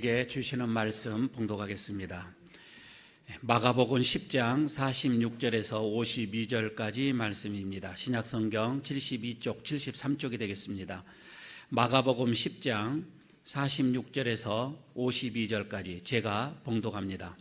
우리에게 주시는 말씀 봉독하겠습니다. 마가복음 10장 46절에서 52절까지 말씀입니다. 신약성경 72쪽, 73쪽이 되겠습니다. 마가복음 10장 46절에서 52절까지 제가 봉독합니다.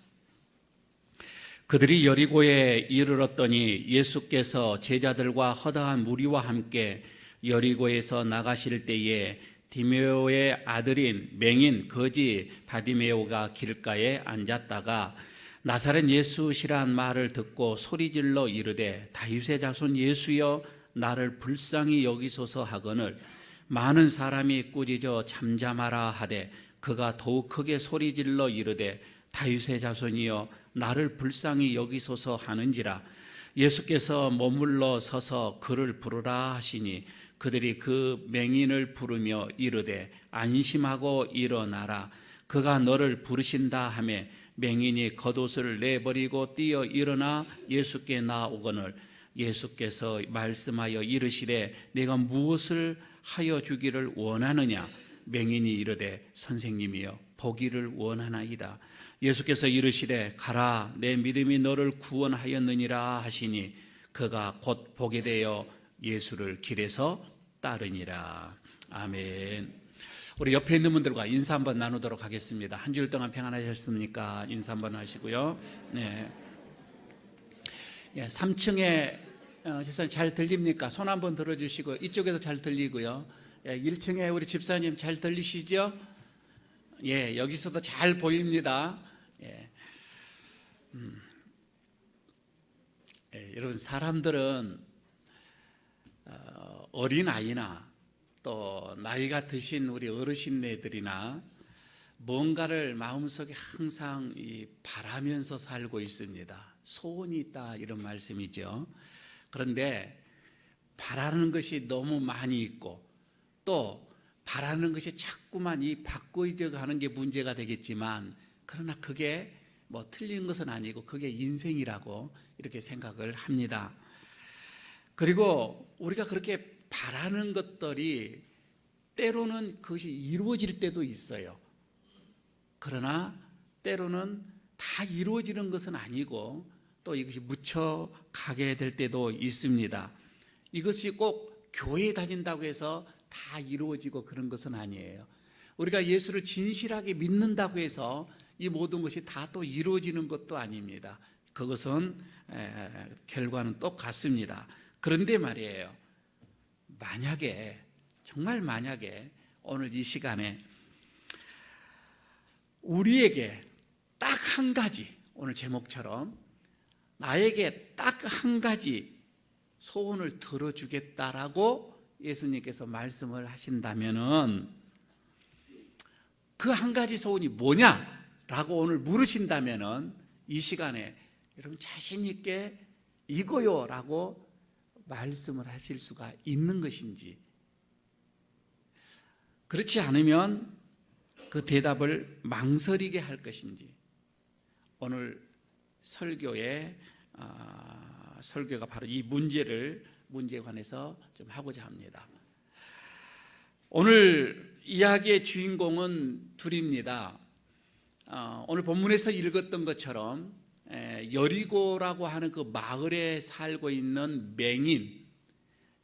그들이 여리고에 이르렀더니 예수께서 제자들과 허다한 무리와 함께 여리고에서 나가실 때에 디메오의 아들인 맹인 거지 바디메오가 길가에 앉았다가 나사렛 예수시란 말을 듣고 소리질러 이르되 다윗의 자손 예수여 나를 불쌍히 여기소서 하거늘 많은 사람이 꾸짖어 잠잠하라 하되 그가 더욱 크게 소리질러 이르되 다윗의 자손이여 나를 불쌍히 여기소서 하는지라. 예수께서 머물러 서서 그를 부르라 하시니 그들이 그 맹인을 부르며 이르되 안심하고 일어나라 그가 너를 부르신다 하매 맹인이 겉옷을 내버리고 뛰어 일어나 예수께 나오거늘 예수께서 말씀하여 이르시되 내가 무엇을 하여 주기를 원하느냐. 맹인이 이르되 선생님이여 보기를 원하나이다. 예수께서 이르시되 가라 내 믿음이 너를 구원하였느니라 하시니 그가 곧 보게 되어 예수를 길에서 따르니라. 아멘. 우리 옆에 있는 분들과 인사 한번 나누도록 하겠습니다. 한 주일 동안 평안하셨습니까? 인사 한번 하시고요. 네. 3층에 집사님 잘 들립니까? 손 한번 들어주시고 이쪽에도 잘 들리고요. 1층에 우리 집사님 잘 들리시죠? 예, 여기서도 잘 보입니다. 예. 여러분 사람들은 어린아이나 또 나이가 드신 우리 어르신네들이나 뭔가를 마음속에 항상 바라면서 살고 있습니다. 소원이 있다 이런 말씀이죠. 그런데 바라는 것이 너무 많이 있고 또 바라는 것이 자꾸만 바꿔져 가는 게 문제가 되겠지만 그러나 그게 뭐 틀린 것은 아니고 그게 인생이라고 이렇게 생각을 합니다. 그리고 우리가 그렇게 바라는 것들이 때로는 그것이 이루어질 때도 있어요. 그러나 때로는 다 이루어지는 것은 아니고 또 이것이 묻혀가게 될 때도 있습니다. 이것이 꼭 교회에 다닌다고 해서 다 이루어지고 그런 것은 아니에요. 우리가 예수를 진실하게 믿는다고 해서 이 모든 것이 다 또 이루어지는 것도 아닙니다. 그것은 결과는 똑같습니다. 그런데 말이에요. 만약에 정말 만약에 오늘 이 시간에 우리에게 딱 한 가지 오늘 제목처럼 나에게 딱 한 가지 소원을 들어주겠다라고 예수님께서 말씀을 하신다면은 그 한 가지 소원이 뭐냐라고 오늘 물으신다면은 이 시간에 여러분 자신 있게 이거요라고 말씀을 하실 수가 있는 것인지 그렇지 않으면 그 대답을 망설이게 할 것인지 오늘 설교가 바로 이 문제에 관해서 좀 하고자 합니다. 오늘 이야기의 주인공은 둘입니다. 오늘 본문에서 읽었던 것처럼 여리고라고 하는 그 마을에 살고 있는 맹인인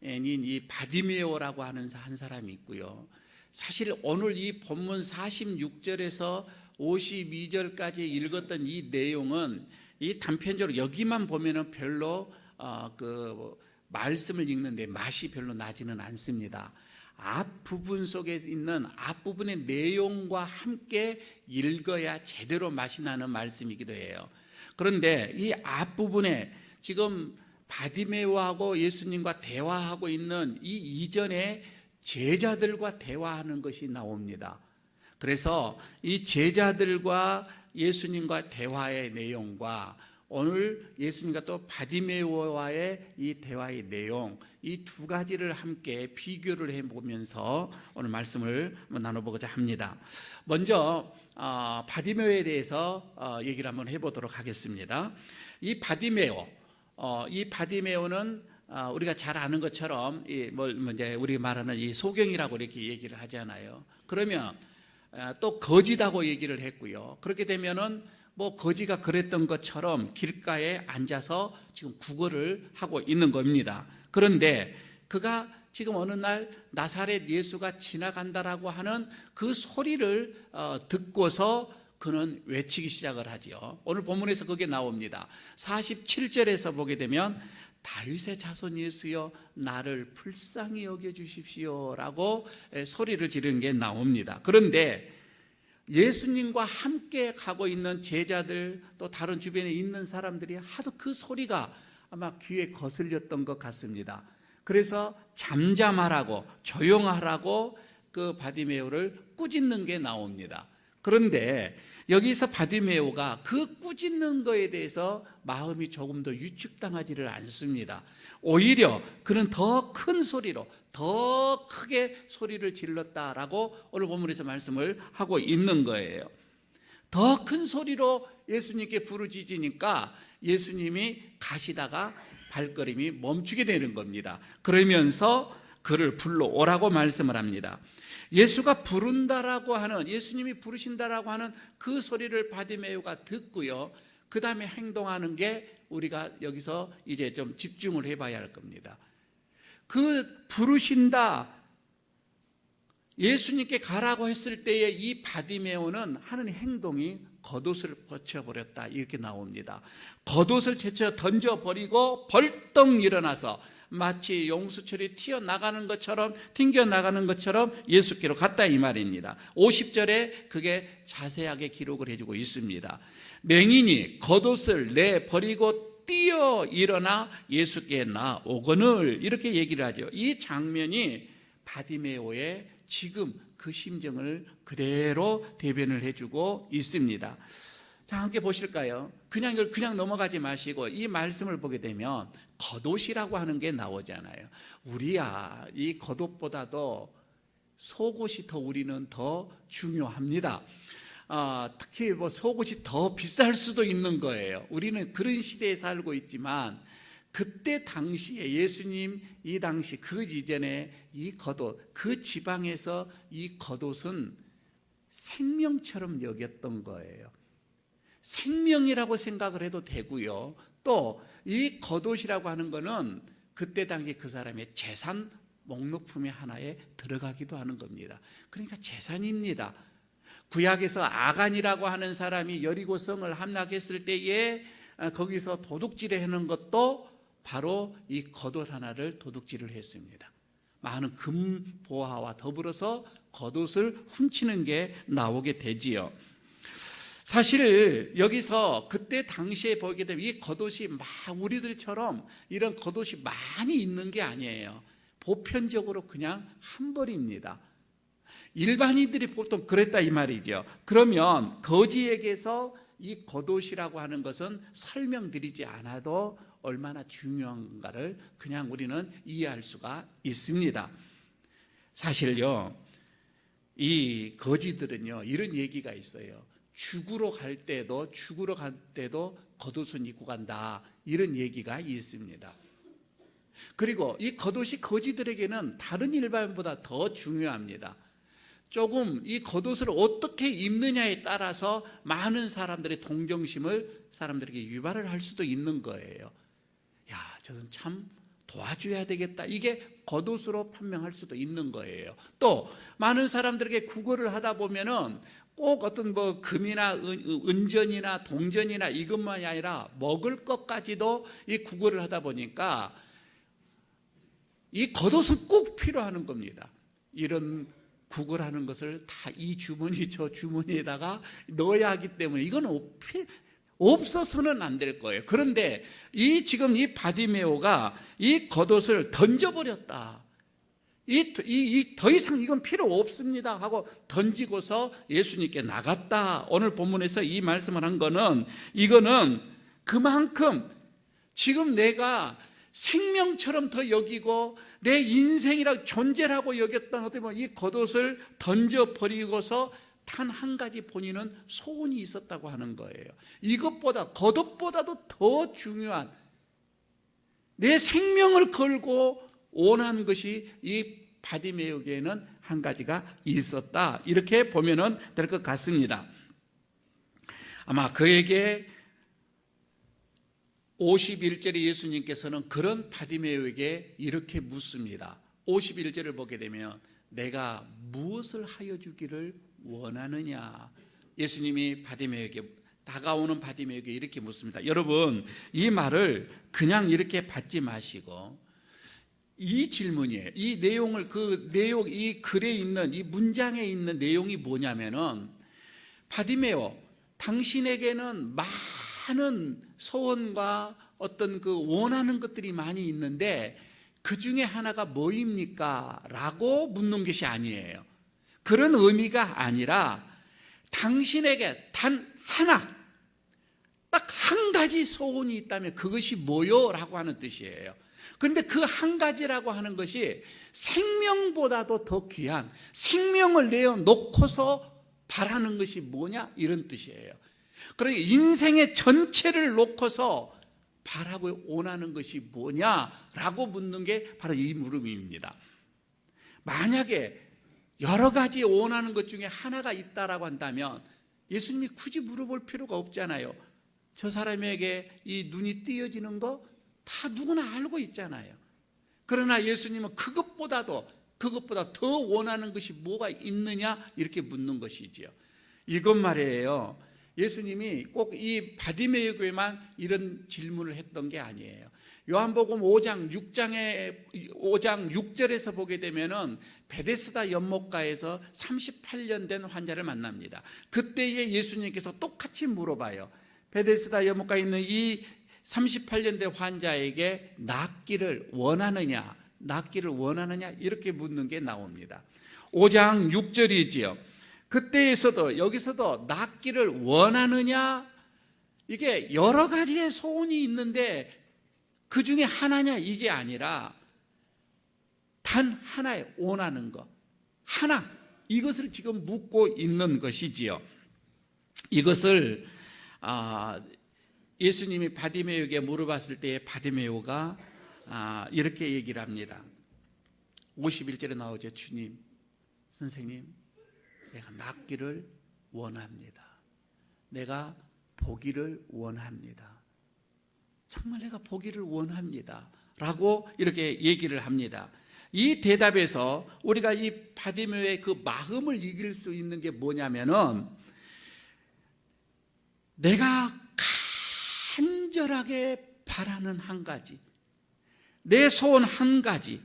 이 바디메오라고 하는 한 사람이 있고요. 사실 오늘 이 본문 46절에서 52절까지 읽었던 이 내용은 이 단편적으로 여기만 보면은 별로 그 말씀을 읽는데 맛이 별로 나지는 않습니다. 앞부분 속에 있는 앞부분의 내용과 함께 읽어야 제대로 맛이 나는 말씀이기도 해요. 그런데 이 앞부분에 지금 바디메오하고 예수님과 대화하고 있는 이 이전에 제자들과 대화하는 것이 나옵니다. 그래서 이 제자들과 예수님과 대화의 내용과 오늘 예수님과 또 바디메오와의 이 대화의 내용 이 두 가지를 함께 비교를 해보면서 오늘 말씀을 나눠보고자 합니다. 먼저 바디메오에 대해서 얘기를 한번 해보도록 하겠습니다. 이 바디메오는 우리가 잘 아는 것처럼 이제 우리 말하는 이 소경이라고 이렇게 얘기를 하잖아요. 그러면 또 거지다고 얘기를 했고요. 그렇게 되면은 뭐 거지가 그랬던 것처럼 길가에 앉아서 지금 구걸을 하고 있는 겁니다. 그런데 그가 지금 어느 날 나사렛 예수가 지나간다라고 하는 그 소리를 듣고서 그는 외치기 시작을 하죠. 오늘 본문에서 그게 나옵니다. 47절에서 보게 되면 다윗의 자손 예수여 나를 불쌍히 여겨주십시오 라고 소리를 지르는 게 나옵니다. 그런데 예수님과 함께 가고 있는 제자들 또 다른 주변에 있는 사람들이 하도 그 소리가 아마 귀에 거슬렸던 것 같습니다. 그래서 잠잠하라고 조용하라고 그 바디메오를 꾸짖는 게 나옵니다. 그런데 여기서 바디메오가 그 꾸짖는 거에 대해서 마음이 조금 더 위축당하지를 않습니다. 오히려 그는 더 큰 소리로 더 크게 소리를 질렀다라고 오늘 본문에서 말씀을 하고 있는 거예요. 더 큰 소리로 예수님께 부르짖으니까 예수님이 가시다가 발걸음이 멈추게 되는 겁니다. 그러면서 그를 불러오라고 말씀을 합니다. 예수가 부른다라고 하는, 예수님이 부르신다라고 하는 그 소리를 바디메오가 듣고요. 그 다음에 행동하는 게 우리가 여기서 이제 좀 집중을 해봐야 할 겁니다. 그 부르신다, 예수님께 가라고 했을 때에 이 바디메오는 하는 행동이 겉옷을 벗겨버렸다 이렇게 나옵니다. 겉옷을 제쳐 던져버리고 벌떡 일어나서 마치 용수철이 튀어나가는 것처럼 튕겨나가는 것처럼 예수께로 갔다 이 말입니다. 50절에 그게 자세하게 기록을 해주고 있습니다. 맹인이 겉옷을 내버리고 뛰어 일어나 예수께 나오거늘 이렇게 얘기를 하죠. 이 장면이 바디메오의 지금 그 심정을 그대로 대변을 해주고 있습니다. 자, 함께 보실까요? 그냥 이걸 그냥 넘어가지 마시고 이 말씀을 보게 되면 겉옷이라고 하는 게 나오잖아요. 우리야 이 겉옷보다도 속옷이 더 우리는 더 중요합니다. 특히 뭐 속옷이 더 비쌀 수도 있는 거예요. 우리는 그런 시대에 살고 있지만 그때 당시에 예수님 이 당시 그 이전에 이 겉옷 그 지방에서 이 겉옷은 생명처럼 여겼던 거예요. 생명이라고 생각을 해도 되고요. 또 이 겉옷이라고 하는 거는 그때 당시 그 사람의 재산 목록품의 하나에 들어가기도 하는 겁니다. 그러니까 재산입니다. 구약에서 아간이라고 하는 사람이 여리고성을 함락했을 때에 거기서 도둑질을 하는 것도 바로 이 겉옷 하나를 도둑질을 했습니다. 많은 금보화와 더불어서 겉옷을 훔치는 게 나오게 되지요. 사실 여기서 그때 당시에 보게 되면 이 겉옷이 막 우리들처럼 이런 겉옷이 많이 있는 게 아니에요. 보편적으로 그냥 한 벌입니다. 일반인들이 보통 그랬다 이 말이죠. 그러면 거지에게서 이 겉옷이라고 하는 것은 설명드리지 않아도 얼마나 중요한가를 그냥 우리는 이해할 수가 있습니다. 사실요, 이 거지들은요 이런 얘기가 있어요. 죽으러 갈 때도 겉옷은 입고 간다 이런 얘기가 있습니다. 그리고 이 겉옷이 거지들에게는 다른 일반인보다 더 중요합니다. 조금 이 겉옷을 어떻게 입느냐에 따라서 많은 사람들의 동정심을 사람들에게 유발을 할 수도 있는 거예요. 야, 저는 참 도와줘야 되겠다. 이게 겉옷으로 판명할 수도 있는 거예요. 또 많은 사람들에게 구걸을 하다 보면은 꼭 어떤 뭐 금이나 은전이나 동전이나 이것만이 아니라 먹을 것까지도 이 구걸을 하다 보니까 이 겉옷은 꼭 필요하는 겁니다. 이런 구걸하는 것을 다 이 주머니 저 주머니에다가 넣어야 하기 때문에 이건 없어서는 안 될 거예요. 그런데 지금 이 바디메오가 이 겉옷을 던져버렸다. 더 이상 이건 필요 없습니다 하고 던지고서 예수님께 나갔다. 오늘 본문에서 이 말씀을 한 거는 이거는 그만큼 지금 내가 생명처럼 더 여기고 내 인생이라 존재라고 여겼던 어떻게 보면 이 겉옷을 던져버리고서 단 한 가지 본인은 소원이 있었다고 하는 거예요. 이것보다 겉옷보다도 더 중요한 내 생명을 걸고 원하는 것이 이 바디메오에게는 한 가지가 있었다. 이렇게 보면 될 것 같습니다. 아마 그에게 51절에 예수님께서는 그런 바디메오에게 이렇게 묻습니다. 51절을 보게 되면 내가 무엇을 하여 주기를 원하느냐. 예수님이 바디메오에게, 다가오는 바디메오에게 이렇게 묻습니다. 여러분, 이 말을 그냥 이렇게 받지 마시고 이 질문이에요. 이 내용을, 이 글에 있는, 이 문장에 있는 내용이 뭐냐면은, 바디메오, 당신에게는 많은 소원과 어떤 그 원하는 것들이 많이 있는데 그 중에 하나가 뭐입니까? 라고 묻는 것이 아니에요. 그런 의미가 아니라 당신에게 단 하나, 딱 한 가지 소원이 있다면 그것이 뭐요? 라고 하는 뜻이에요. 그런데 그 한 가지라고 하는 것이 생명보다도 더 귀한, 생명을 내어놓고서 바라는 것이 뭐냐? 이런 뜻이에요. 그러니까 인생의 전체를 놓고서 바라고 원하는 것이 뭐냐라고 묻는 게 바로 이 물음입니다. 만약에 여러 가지 원하는 것 중에 하나가 있다라고 한다면 예수님이 굳이 물어볼 필요가 없잖아요. 저 사람에게 이 눈이 띄어지는 거 다 누구나 알고 있잖아요. 그러나 예수님은 그것보다 더 원하는 것이 뭐가 있느냐 이렇게 묻는 것이지요. 이것 말이에요. 예수님이 꼭 이 바디메오 교회만 이런 질문을 했던 게 아니에요. 요한복음 5장 6절에서 보게 되면은 베데스다 연못가에서 38년 된 환자를 만납니다. 그때에 예수님께서 똑같이 물어봐요. 베데스다 연못가에 있는 이 38년 된 환자에게 낫기를 원하느냐 이렇게 묻는 게 나옵니다. 5장 6절이지요. 그때에서도 여기서도 낫기를 원하느냐, 이게 여러 가지의 소원이 있는데 그 중에 하나냐 이게 아니라 단 하나의 원하는 것 하나, 이것을 지금 묻고 있는 것이지요. 이것을 예수님이 바디메오에게 물어봤을 때 바디메오가 이렇게 얘기를 합니다. 51절에 나오죠. 주님, 선생님, 내가 낫기를 원합니다. 내가 보기를 원합니다. 정말 내가 보기를 원합니다. 라고 이렇게 얘기를 합니다. 이 대답에서 우리가 이 바디메오의 그 마음을 이길 수 있는 게 뭐냐면은, 내가 간절하게 바라는 한 가지, 내 소원 한 가지,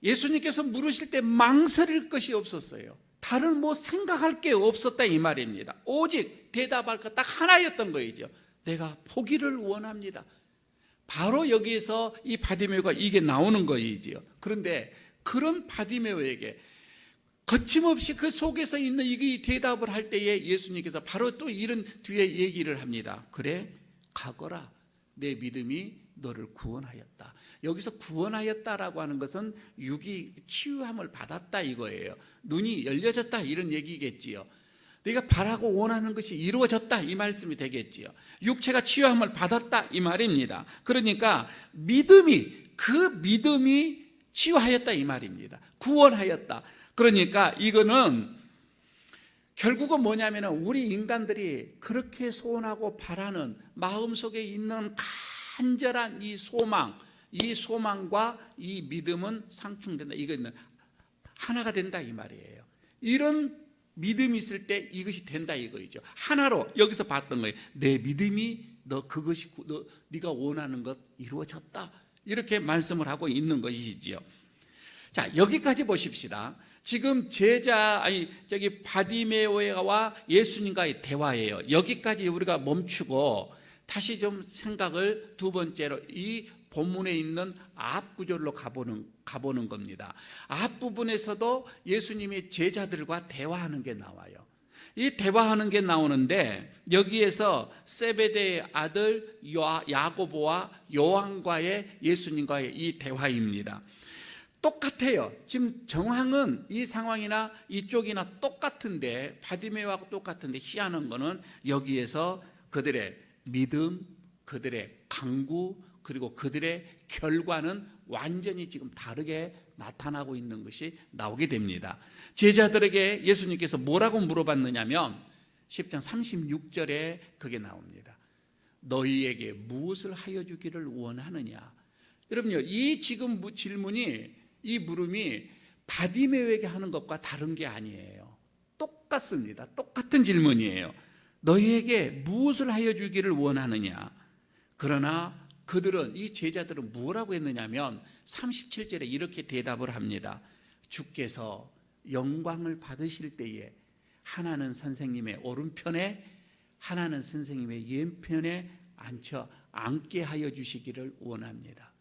예수님께서 물으실 때 망설일 것이 없었어요. 다른 뭐 생각할 게 없었다 이 말입니다. 오직 대답할 것 딱 하나였던 거이죠. 내가 보기를 원합니다. 바로 여기에서 이 바디메오가 이게 나오는 거이지요. 그런데 그런 바디메오에게 거침없이 그 속에서 있는 이 대답을 할 때에 예수님께서 바로 또 이런 뒤에 얘기를 합니다. 그래, 가거라. 내 믿음이 너를 구원하였다. 여기서 구원하였다라고 하는 것은 육이 치유함을 받았다 이거예요. 눈이 열려졌다 이런 얘기겠지요. 네가 바라고 원하는 것이 이루어졌다 이 말씀이 되겠지요. 육체가 치유함을 받았다 이 말입니다. 그러니까 그 믿음이 치유하였다 이 말입니다. 구원하였다. 그러니까 이거는 결국은 뭐냐면 우리 인간들이 그렇게 소원하고 바라는 마음속에 있는 간절한 이 소망과 이 믿음은 상충된다. 이거는 하나가 된다 이 말이에요. 이런 믿음이 있을 때 이것이 된다 이거죠. 하나로 여기서 봤던 거예요. 내 믿음이 네가 원하는 것 이루어졌다. 이렇게 말씀을 하고 있는 것이지요. 자, 여기까지 보십시다. 지금 바디메오와 예수님과의 대화예요. 여기까지 우리가 멈추고 다시 좀 생각을 두 번째로 이 본문에 있는 앞구절로 가보는 겁니다. 앞부분에서도 예수님이 제자들과 대화하는 게 나와요. 이 대화하는 게 나오는데 여기에서 세베대의 아들 야고보와 요한과의 예수님과의 이 대화입니다. 똑같아요. 지금 정황은 이 상황이나 이쪽이나 똑같은데, 바디메오하고 똑같은데 희한한 거는 여기에서 그들의 믿음, 그들의 강구, 그리고 그들의 결과는 완전히 지금 다르게 나타나고 있는 것이 나오게 됩니다. 제자들에게 예수님께서 뭐라고 물어봤느냐면 10장 36절에 그게 나옵니다. 너희에게 무엇을 하여 주기를 원하느냐. 여러분요, 이 지금 질문이, 이 물음이 바디메오에게 하는 것과 다른 게 아니에요. 똑같습니다. 똑같은 질문이에요. 너희에게 무엇을 하여 주기를 원하느냐. 그러나 그들은, 이 제자들은 뭐라고 했느냐면 37절에 이렇게 대답을 합니다. 주께서 영광을 받으실 때에 하나는 선생님의 오른편에, 하나는 선생님의 왼편에 앉게 하여 주시기를 원합니다.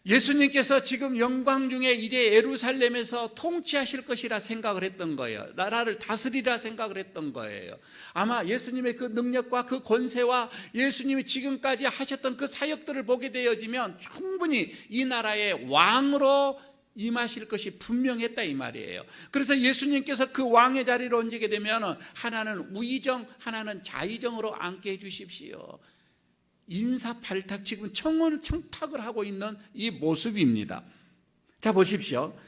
예수님께서 지금 영광 중에 이제 예루살렘에서 통치하실 것이라 생각을 했던 거예요. 나라를 다스리라 생각을 했던 거예요. 아마 예수님의 그 능력과 그 권세와 예수님이 지금까지 하셨던 그 사역들을 보게 되어지면 충분히 이 나라의 왕으로 임하실 것이 분명했다 이 말이에요. 그래서 예수님께서 그 왕의 자리로 얹게 되면 하나는 우의정, 하나는 자의정으로 앉게 해주십시오. 인사팔탁, 지금 청탁을 하고 있는 이 모습입니다. 자, 보십시오.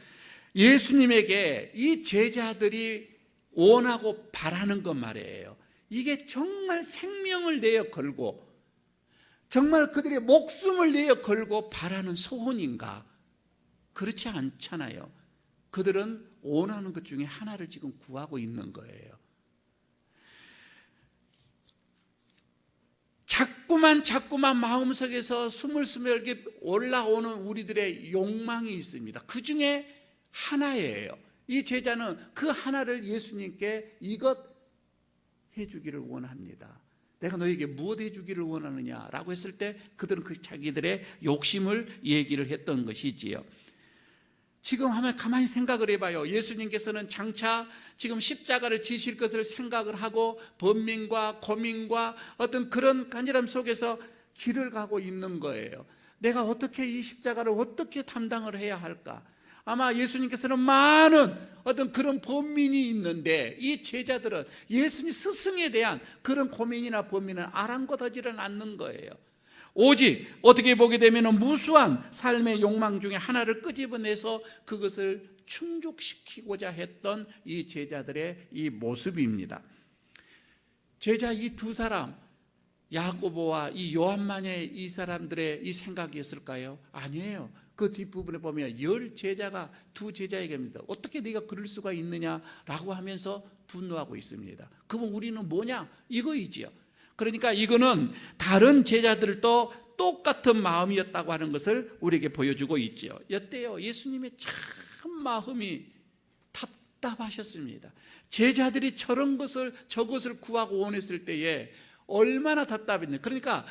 예수님에게 이 제자들이 원하고 바라는 것 말이에요. 이게 정말 생명을 내어 걸고, 정말 그들의 목숨을 내어 걸고 바라는 소원인가? 그렇지 않잖아요. 그들은 원하는 것 중에 하나를 지금 구하고 있는 거예요. 자꾸만 마음속에서 스물스물게 올라오는 우리들의 욕망이 있습니다. 그 중에 하나예요. 이 제자는 그 하나를 예수님께 이것 해주기를 원합니다. 내가 너에게 무엇 해주기를 원하느냐라고 했을 때 그들은 그 자기들의 욕심을 얘기를 했던 것이지요. 지금 한번 가만히 생각을 해봐요. 예수님께서는 장차 지금 십자가를 지실 것을 생각을 하고 번민과 고민과 어떤 그런 간절함 속에서 길을 가고 있는 거예요. 내가 어떻게 이 십자가를 어떻게 담당을 해야 할까? 아마 예수님께서는 많은 어떤 그런 번민이 있는데 이 제자들은 예수님 스승에 대한 그런 고민이나 번민을 아랑곳하지는 않는 거예요. 오직 어떻게 보게 되면 무수한 삶의 욕망 중에 하나를 끄집어내서 그것을 충족시키고자 했던 이 제자들의 이 모습입니다. 제자 이 두 사람, 야고보와 이 요한만의 이 사람들의 이 생각이었을까요? 아니에요. 그 뒷부분에 보면 10제자가 두 제자에게 합니다. 어떻게 네가 그럴 수가 있느냐라고 하면서 분노하고 있습니다. 그럼 우리는 뭐냐? 이거이지요. 그러니까 이거는 다른 제자들도 똑같은 마음이었다고 하는 것을 우리에게 보여주고 있죠. 여태요, 예수님의 참 마음이 답답하셨습니다. 제자들이 저것을 구하고 원했을 때에 얼마나 답답했냐. 그러니까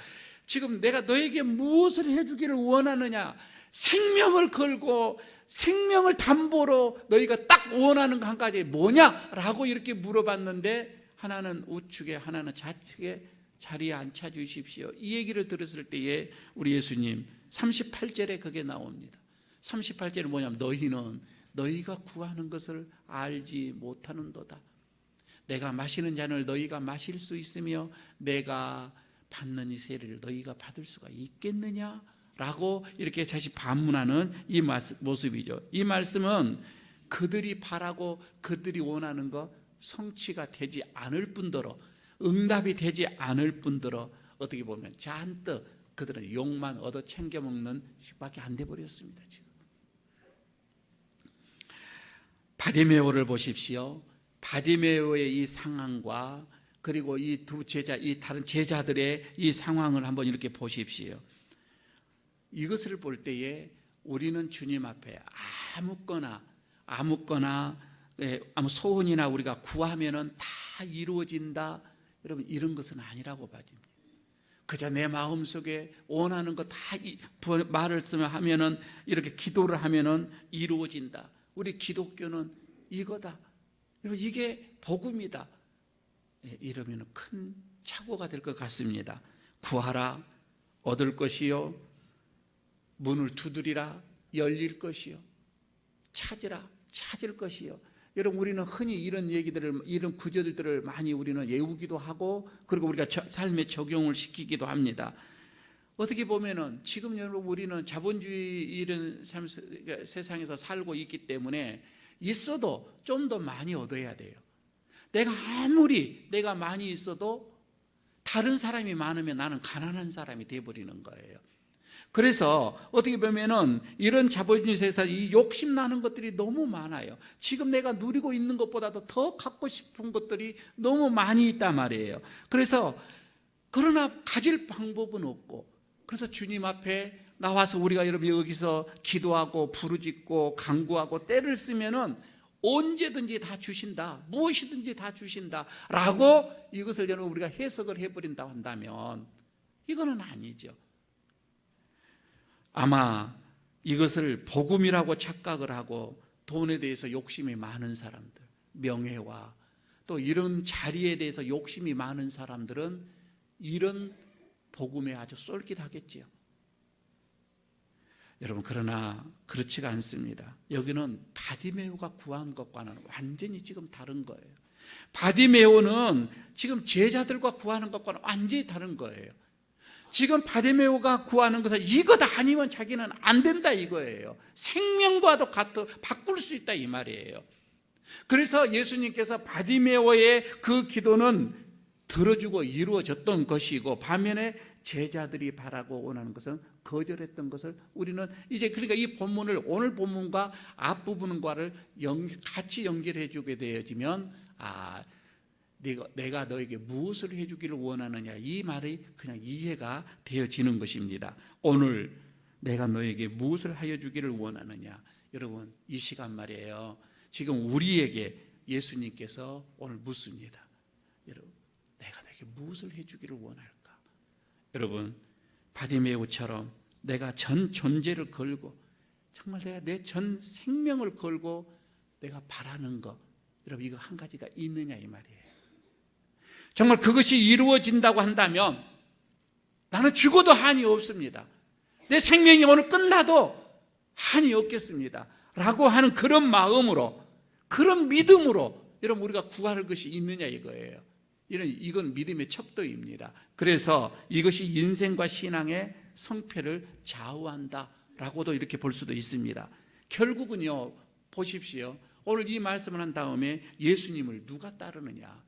지금 내가 너에게 무엇을 해주기를 원하느냐, 생명을 걸고 생명을 담보로 너희가 딱 원하는 거 한 가지 뭐냐라고 이렇게 물어봤는데 하나는 우측에 하나는 좌측에 자리에 앉혀 주십시오. 이 얘기를 들었을 때에 우리 예수님 38절에 그게 나옵니다. 38절은 뭐냐면 너희는 너희가 구하는 것을 알지 못하는도다. 내가 마시는 잔을 너희가 마실 수 있으며 내가 받는 이 세례를 너희가 받을 수가 있겠느냐라고 이렇게 다시 반문하는 이 모습이죠. 이 말씀은 그들이 바라고 그들이 원하는 것 성취가 되지 않을 뿐더러, 응답이 되지 않을 뿐더러 어떻게 보면 잔뜩 그들은 욕만 얻어 챙겨 먹는 식밖에 안 돼 버렸습니다. 지금 바디메오를 보십시오. 바디메오의 이 상황과 그리고 이 두 제자, 이 다른 제자들의 이 상황을 한번 이렇게 보십시오. 이것을 볼 때에 우리는 주님 앞에 아무 소원이나 우리가 구하면은 다 이루어진다. 여러분, 이런 것은 아니라고 봐집니다. 그저 내 마음속에 원하는 거 다 말을 쓰면 하면은 이렇게 기도를 하면은 이루어진다. 우리 기독교는 이거다. 이게 복음이다. 이러면 큰 착오가 될 것 같습니다. 구하라 얻을 것이요, 문을 두드리라 열릴 것이요, 찾으라 찾을 것이요. 여러분, 우리는 흔히 이런 얘기들을, 이런 구절들을 많이 우리는 외우기도 하고 그리고 우리가 삶에 적용을 시키기도 합니다. 어떻게 보면은 지금 여러분 우리는 자본주의 이런 세상에서 살고 있기 때문에 있어도 좀 더 많이 얻어야 돼요. 내가 아무리 내가 많이 있어도 다른 사람이 많으면 나는 가난한 사람이 되어버리는 거예요. 그래서 어떻게 보면은 이런 자본주의 세상 이 욕심 나는 것들이 너무 많아요. 지금 내가 누리고 있는 것보다도 더 갖고 싶은 것들이 너무 많이 있단 말이에요. 그래서 그러나 가질 방법은 없고, 그래서 주님 앞에 나와서 우리가 여러분 여기서 기도하고 부르짖고 간구하고 때를 쓰면은 언제든지 다 주신다, 무엇이든지 다 주신다 라고 이것을 여러분 우리가 해석을 해버린다 한다면 이거는 아니죠. 아마 이것을 복음이라고 착각을 하고 돈에 대해서 욕심이 많은 사람들, 명예와 또 이런 자리에 대해서 욕심이 많은 사람들은 이런 복음에 아주 쏠깃하겠지요. 여러분, 그러나 그렇지가 않습니다. 여기는 바디메오가 구한 것과는 완전히 지금 다른 거예요. 바디메오는 지금 제자들과 구하는 것과는 완전히 다른 거예요. 지금 바디메오가 구하는 것은 이것 아니면 자기는 안 된다 이거예요. 생명과도 같아 바꿀 수 있다 이 말이에요. 그래서 예수님께서 바디메오의 그 기도는 들어주고 이루어졌던 것이고, 반면에 제자들이 바라고 원하는 것은 거절했던 것을 우리는 이제, 그러니까 이 본문을 오늘 본문과 앞부분과를 같이 연결해 주게 되어지면 내가 너에게 무엇을 해주기를 원하느냐, 이 말이 그냥 이해가 되어지는 것입니다. 오늘 내가 너에게 무엇을 하여 주기를 원하느냐. 여러분, 이 시간 말이에요, 지금 우리에게 예수님께서 오늘 묻습니다. 여러분, 내가 너에게 무엇을 해주기를 원할까? 여러분, 바디메오처럼 내가 전 존재를 걸고, 정말 내가 내 전 생명을 걸고 내가 바라는 것, 여러분 이거 한 가지가 있느냐 이 말이에요. 정말 그것이 이루어진다고 한다면 나는 죽어도 한이 없습니다. 내 생명이 오늘 끝나도 한이 없겠습니다 라고 하는 그런 마음으로, 그런 믿음으로 여러분 우리가 구할 것이 있느냐 이거예요. 이건 믿음의 척도입니다. 그래서 이것이 인생과 신앙의 성패를 좌우한다라고도 이렇게 볼 수도 있습니다. 결국은요, 보십시오. 오늘 이 말씀을 한 다음에 예수님을 누가 따르느냐,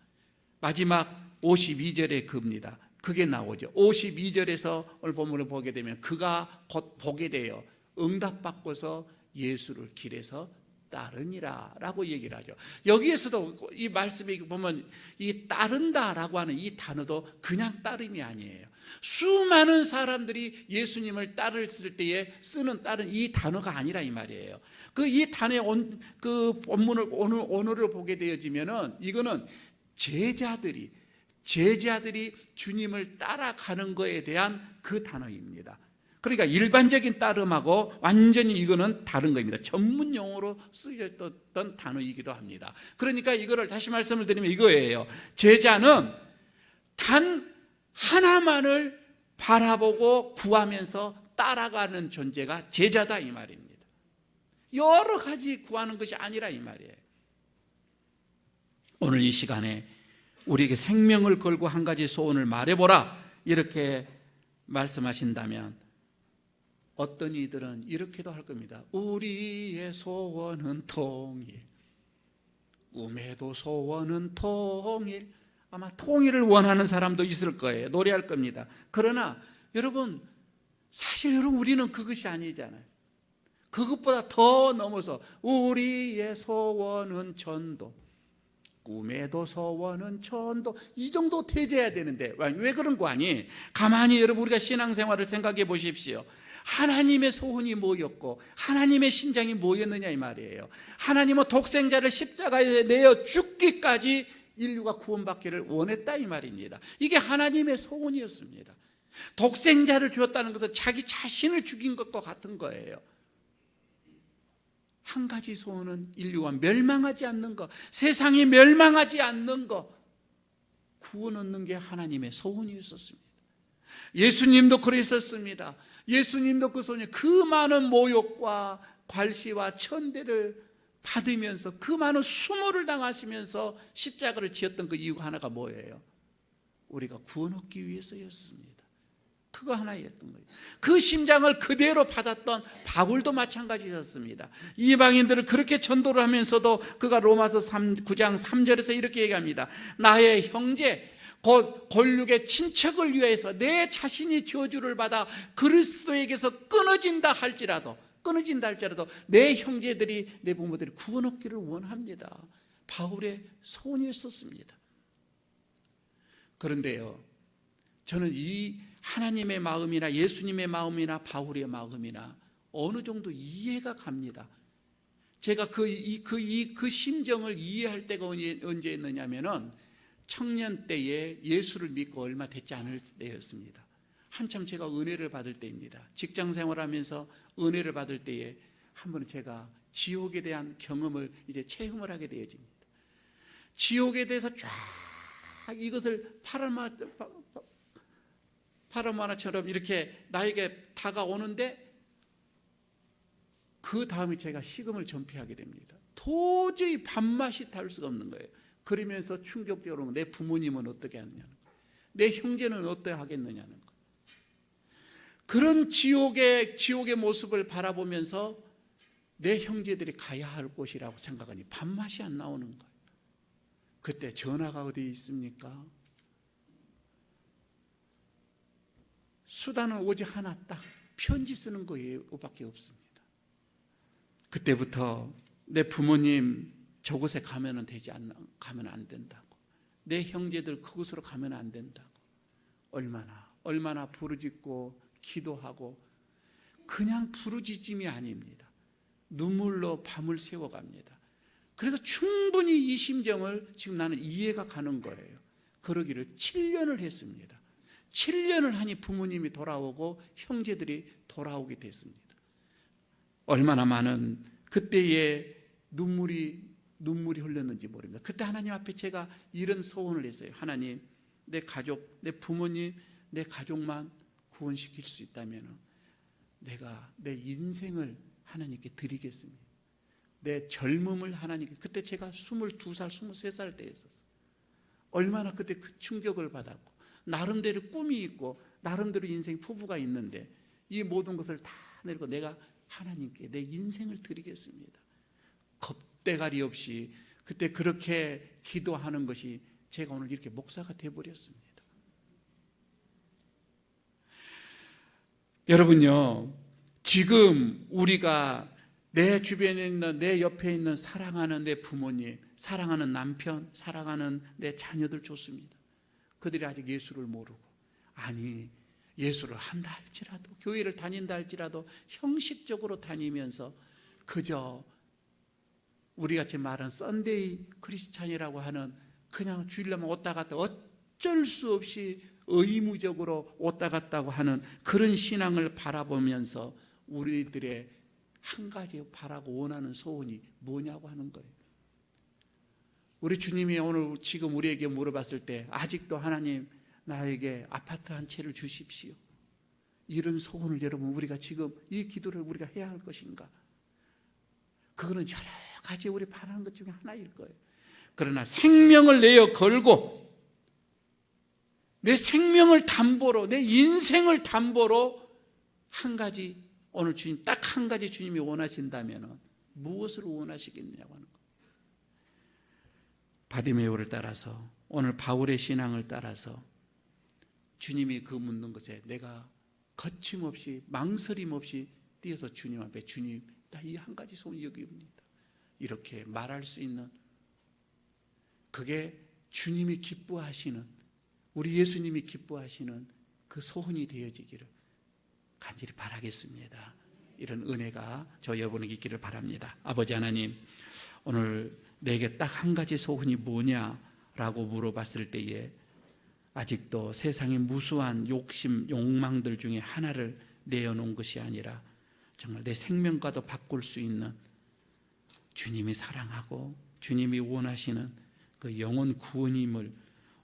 마지막 52절에 그입니다. 그게 나오죠. 52절에서 오늘 본문을 보게 되면 그가 곧 보게 되어 응답받고서 예수를 길에서 따르니라 라고 얘기를 하죠. 여기에서도 이 말씀에 보면 이 따른다라고 하는 이 단어도 그냥 따름이 아니에요. 수많은 사람들이 예수님을 따르실 때에 쓰는 따른 이 단어가 아니라 이 말이에요. 이 단어의 그 본문을 오늘을 보게 되어지면은 이거는 제자들이 주님을 따라가는 것에 대한 그 단어입니다. 그러니까 일반적인 따름하고 완전히 이거는 다른 겁니다. 전문 용어로 쓰였던 단어이기도 합니다. 그러니까 이거를 다시 말씀을 드리면 이거예요. 제자는 단 하나만을 바라보고 구하면서 따라가는 존재가 제자다 이 말입니다. 여러 가지 구하는 것이 아니라 이 말이에요. 오늘 이 시간에 우리에게 생명을 걸고 한 가지 소원을 말해보라 이렇게 말씀하신다면 어떤 이들은 이렇게도 할 겁니다. 우리의 소원은 통일, 꿈에도 소원은 통일. 아마 통일을 원하는 사람도 있을 거예요. 노래할 겁니다. 그러나 여러분, 사실 여러분 우리는 그것이 아니잖아요. 그것보다 더 넘어서 우리의 소원은 전도, 꿈에도 소원은 전도, 이 정도 되져야 되는데 왜 그런 거 아니? 가만히 여러분 우리가 신앙생활을 생각해 보십시오. 하나님의 소원이 뭐였고 하나님의 심장이 뭐였느냐 이 말이에요. 하나님은 독생자를 십자가에 내어 죽기까지 인류가 구원받기를 원했다 이 말입니다. 이게 하나님의 소원이었습니다. 독생자를 주었다는 것은 자기 자신을 죽인 것과 같은 거예요. 한 가지 소원은 인류가 멸망하지 않는 것, 세상이 멸망하지 않는 것, 구원 얻는 게 하나님의 소원이었습니다. 예수님도 그랬었습니다. 예수님도 그 소원이 그 많은 모욕과 괄시와 천대를 받으면서 그 많은 수모를 당하시면서 십자가를 지었던 그 이유가 하나가 뭐예요? 우리가 구원 얻기 위해서였습니다. 그거 하나였던 거예요. 그 심장을 그대로 받았던 바울도 마찬가지였습니다. 이방인들을 그렇게 전도를 하면서도 그가 로마서 9장 3절에서 이렇게 얘기합니다. 나의 형제 곧 권력의 친척을 위해서 내 자신이 저주를 받아 그리스도에게서 끊어진다 할지라도 내 형제들이, 내 부모들이 구원 얻기를 원합니다. 바울의 소원이었습니다. 그런데요, 저는 이 하나님의 마음이나 예수님의 마음이나 바울의 마음이나 어느 정도 이해가 갑니다. 제가 그 심정을 이해할 때가 언제였느냐면은 청년 때에 예수를 믿고 얼마 되지 않을 때였습니다. 한참 제가 은혜를 받을 때입니다. 직장 생활하면서 은혜를 받을 때에 한 번은 제가 지옥에 대한 경험을 이제 체험을 하게 되어집니다. 지옥에 대해서 쫙 이것을 파라마나처럼 이렇게 나에게 다가오는데, 그 다음에 제가 식음을 전폐하게 됩니다. 도저히 밥맛이 닿을 수가 없는 거예요. 그러면서 충격적으로 내 부모님은 어떻게 하느냐는 거예요. 내 형제는 어떻게 하겠느냐는 거예요. 그런 지옥의 모습을 바라보면서 내 형제들이 가야 할 곳이라고 생각하니 밥맛이 안 나오는 거예요. 그때 전화가 어디 있습니까? 수단은 오직 하나, 딱 편지 쓰는 거예요. 밖에 없습니다. 그때부터 내 부모님 저곳에 가면 안 된다고, 내 형제들 그곳으로 가면 안 된다고 얼마나 부르짖고 기도하고, 그냥 부르짖음이 아닙니다. 눈물로 밤을 새워갑니다. 그래서 충분히 이 심정을 지금 나는 이해가 가는 거예요. 그러기를 7년을 했습니다. 7년을 하니 부모님이 돌아오고 형제들이 돌아오게 됐습니다. 얼마나 많은 그때의 눈물이 흘렸는지 모릅니다. 그때 하나님 앞에 제가 이런 소원을 했어요. 하나님, 내 가족, 내 부모님, 내 가족만 구원시킬 수 있다면 내가 내 인생을 하나님께 드리겠습니다. 내 젊음을 하나님께. 그때 제가 22살, 23살 때였었어요. 얼마나 그때 그 충격을 받았고, 나름대로 꿈이 있고 나름대로 인생 포부가 있는데 이 모든 것을 다 내리고 내가 하나님께 내 인생을 드리겠습니다. 겁대가리 없이 그때 그렇게 기도하는 것이 제가 오늘 이렇게 목사가 되어버렸습니다. 여러분요, 지금 우리가 내 주변에 있는, 내 옆에 있는 사랑하는 내 부모님, 사랑하는 남편, 사랑하는 내 자녀들 좋습니다. 그들이 아직 예수를 모르고, 아니 예수를 한다 할지라도, 교회를 다닌다 할지라도 형식적으로 다니면서 그저 우리같이 말하는 썬데이 크리스찬이라고 하는, 그냥 주일날만 왔다 갔다 어쩔 수 없이 의무적으로 왔다 갔다고 하는 그런 신앙을 바라보면서 우리들의 한 가지 바라고 원하는 소원이 뭐냐고 하는 거예요. 우리 주님이 오늘 지금 우리에게 물어봤을 때, 아직도 하나님 나에게 아파트 한 채를 주십시오, 이런 소원을 여러분 우리가 지금 이 기도를 우리가 해야 할 것인가? 그거는 여러 가지 우리 바라는 것 중에 하나일 거예요. 그러나 생명을 내어 걸고 내 생명을 담보로, 내 인생을 담보로 한 가지, 오늘 주님 딱 한 가지 주님이 원하신다면 무엇을 원하시겠느냐고 하는 거예요. 바디메오를 따라서, 오늘 바울의 신앙을 따라서 주님이 그 묻는 것에 내가 거침없이 망설임 없이 뛰어서 주님 앞에, 주님 나 이 한 가지 소원 여기입니다, 이렇게 말할 수 있는, 그게 주님이 기뻐하시는, 우리 예수님이 기뻐하시는 그 소원이 되어지기를 간절히 바라겠습니다. 이런 은혜가 저 여러분에게 있기를 바랍니다. 아버지 하나님, 오늘 내게 딱 한 가지 소원이 뭐냐라고 물어봤을 때에 아직도 세상의 무수한 욕심, 욕망들 중에 하나를 내어놓은 것이 아니라 정말 내 생명과도 바꿀 수 있는, 주님이 사랑하고 주님이 원하시는 그 영혼 구원임을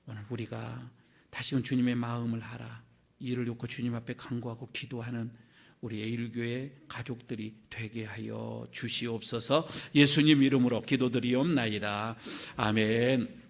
오늘 우리가 다시금 주님의 마음을 하라, 이를 놓고 주님 앞에 간구하고 기도하는 우리 에일교회 가족들이 되게 하여 주시옵소서. 예수님 이름으로 기도드리옵나이다. 아멘.